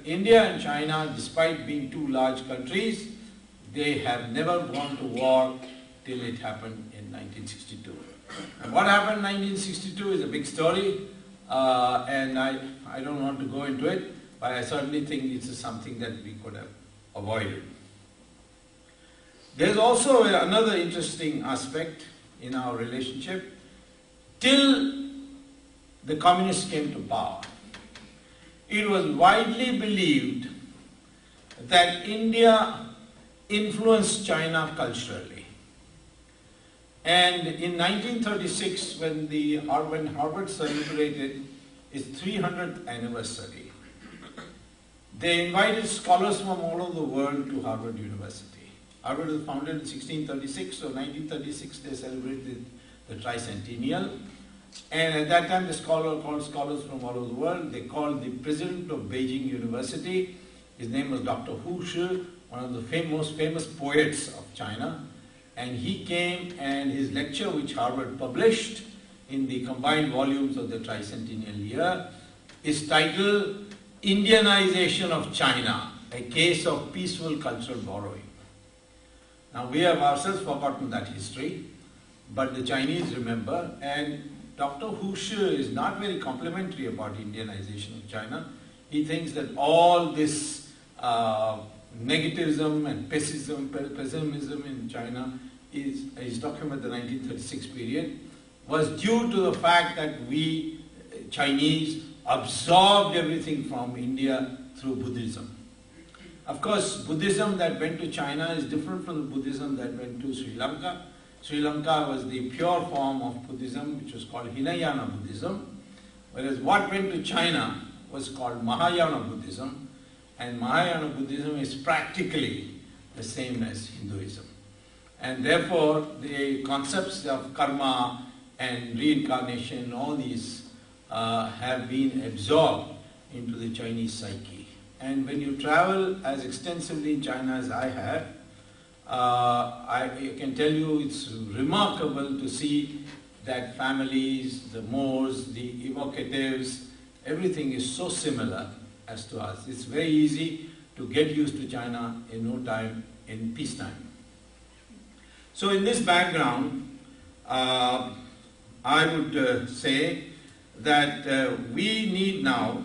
India and China, despite being two large countries, they have never gone to war till it happened in 1962. And what happened in 1962 is a big story, and I don't want to go into it, but I certainly think it's something that we could have avoided. There's also another interesting aspect in our relationship. Till the communists came to power, it was widely believed that India influenced China culturally. And in 1936, when Harvard celebrated its 300th anniversary, they invited scholars from all over the world to Harvard University. Harvard was founded in 1636, so 1936 they celebrated the tricentennial. And at that time, the called scholars from all over the world. They called the president of Beijing University. His name was Dr. Hu Shi, one of the most famous poets of China. And he came, and his lecture, which Harvard published in the combined volumes of the tricentennial year, is titled Indianization of China, a case of peaceful cultural borrowing. Now, we have ourselves forgotten that history, but the Chinese remember, and Dr. Hu Shi is not very complimentary about Indianization of China. He thinks that all this negativism and pessimism in China is talking about the 1936 period, was due to the fact that we Chinese absorbed everything from India through Buddhism. Of course, Buddhism that went to China is different from the Buddhism that went to Sri Lanka. Sri Lanka was the pure form of Buddhism, which was called Hinayana Buddhism, whereas what went to China was called Mahayana Buddhism, and Mahayana Buddhism is practically the same as Hinduism. And therefore, the concepts of karma and reincarnation, all these have been absorbed into the Chinese psyche. And when you travel as extensively in China as I have, I can tell you it's remarkable to see that families, the Moors, the evocatives, everything is so similar as to us. It's very easy to get used to China in no time, in peacetime. So in this background, I would say that we need now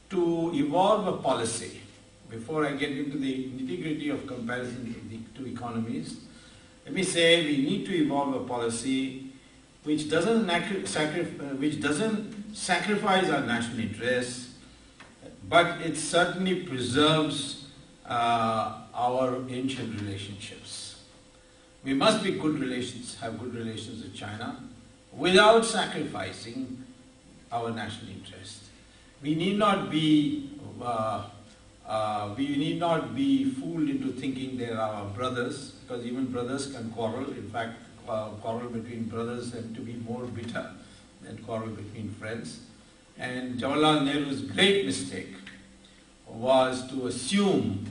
to evolve a policy. Before I get into the nitty-gritty of comparison of the two economies, let me say we need to evolve a policy which doesn't sacrifice our national interests, but it certainly preserves our ancient relationships. We must be have good relations with China without sacrificing our national interest. We need not be fooled into thinking they are our brothers, because even brothers can quarrel. In fact, quarrel between brothers tend to be more bitter than quarrel between friends. And Jawaharlal Nehru's great mistake was to assume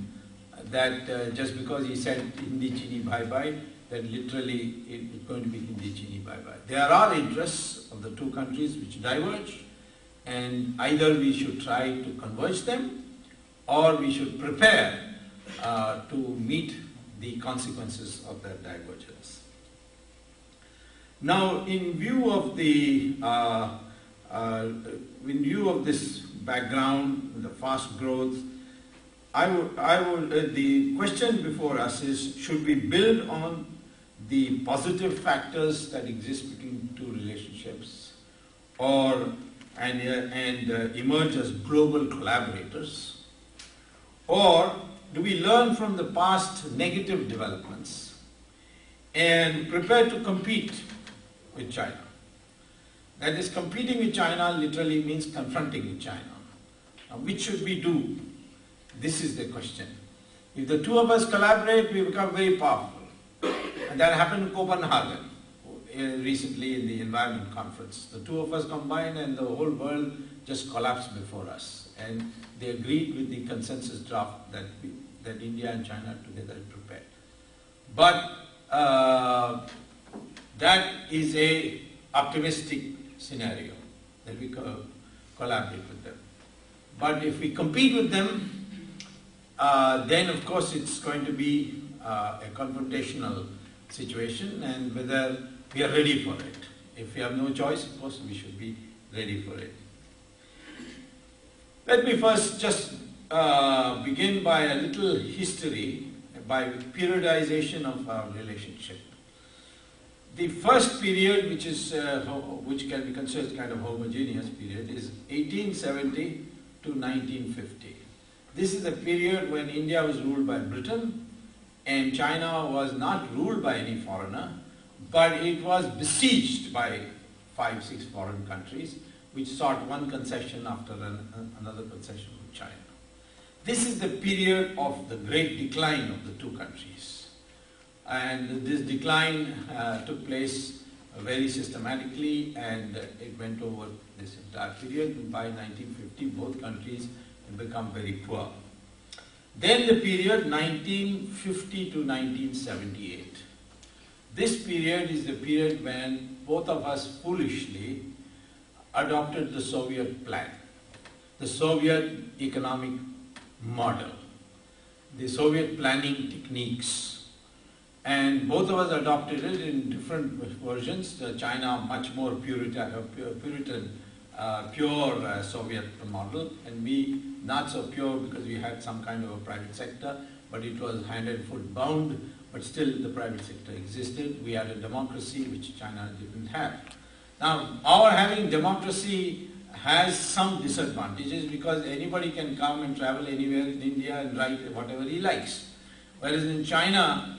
that just because he said Hindi chini bye bye, that literally it's going to be Hindi chini bye bye. There are interests of the two countries which diverge, and either we should try to converge them, or we should prepare to meet the consequences of that divergence. Now, in view of this background, the fast growth, the question before us is: should we build on the positive factors that exist between two relationships, and emerge as global collaborators? Or do we learn from the past negative developments and prepare to compete with China? That is, competing with China literally means confronting with China. Now, which should we do? This is the question. If the two of us collaborate, we become very powerful. And that happened in Copenhagen recently in the Environment Conference. The two of us combined and the whole world just collapsed before us. And they agreed with the consensus draft that India and China together prepared. But that is a optimistic scenario, that we collaborate with them. But if we compete with them, then of course it's going to be a confrontational situation, and whether we are ready for it. If we have no choice, of course we should be ready for it. Let me first just begin by a little history, by periodization of our relationship. The first period, which can be considered kind of homogeneous period, is 1870 to 1950. This is the period when India was ruled by Britain and China was not ruled by any foreigner, but it was besieged by 5-6 foreign countries which sought one concession after another concession from China. This is the period of the great decline of the two countries. And this decline took place very systematically, and it went over this entire period. And by 1950, both countries had become very poor. Then the period 1950 to 1978. This period is the period when both of us foolishly adopted the Soviet plan, the Soviet economic model, the Soviet planning techniques. And both of us adopted it in different versions. China, much more pure Soviet model, and we not so pure because we had some kind of a private sector, but it was hand and foot bound, but still the private sector existed. We had a democracy which China didn't have. Now, our having democracy has some disadvantages because anybody can come and travel anywhere in India and write whatever he likes. Whereas in China,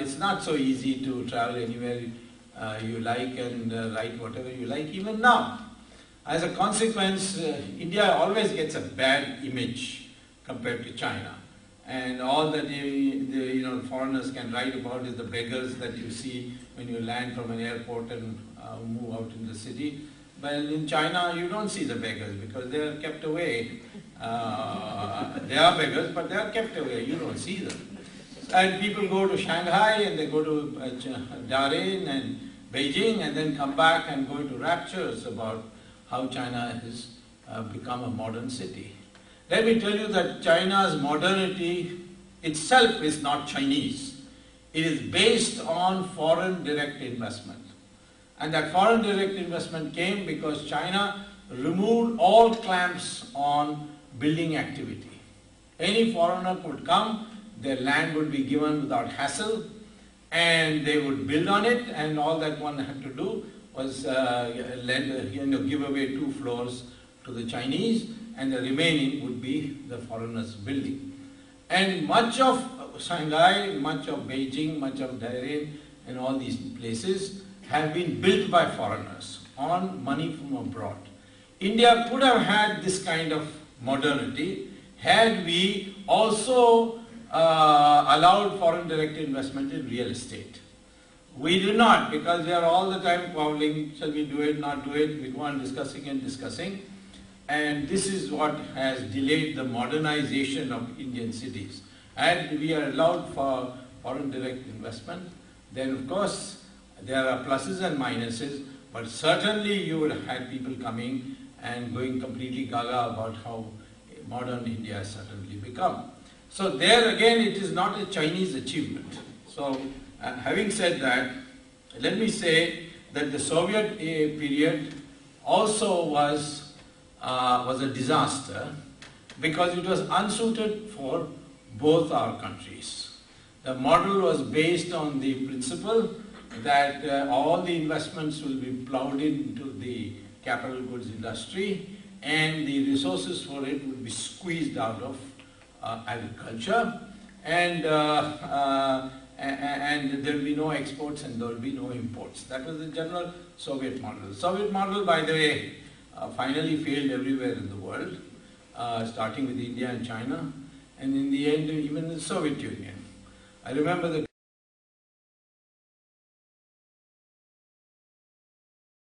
it's not so easy to travel anywhere you like and write whatever you like, even now. As a consequence, India always gets a bad image compared to China. And all that foreigners can write about is the beggars that you see when you land from an airport and move out in the city. But in China, you don't see the beggars because they are kept away. They are beggars, but they are kept away. You don't see them. And people go to Shanghai and they go to Dalian and Beijing and then come back and go into raptures about how China has become a modern city. Let me tell you that China's modernity itself is not Chinese. It is based on foreign direct investment. And that foreign direct investment came because China removed all clamps on building activity. Any foreigner could come, their land would be given without hassle, and they would build on it, and all that one had to do was give away 2 floors to the Chinese, and the remaining would be the foreigners' building. And much of Shanghai, much of Beijing, much of Dalian, and all these places have been built by foreigners on money from abroad. India could have had this kind of modernity had we also allowed foreign direct investment in real estate. We do not, because we are all the time quarreling, shall we do it, not do it, we go on discussing and discussing. And this is what has delayed the modernization of Indian cities. And we are allowed for foreign direct investment, then of course there are pluses and minuses, but certainly you would have had people coming and going completely gaga about how modern India has certainly become. So there again, it is not a Chinese achievement. So having said that, let me say that the Soviet period also was a disaster because it was unsuited for both our countries. The model was based on the principle that all the investments will be plowed into the capital goods industry and the resources for it would be squeezed out of agriculture, and there will be no exports and there will be no imports. That was the general Soviet model. The Soviet model, by the way, finally failed everywhere in the world, starting with India and China, and in the end even the Soviet Union. I remember the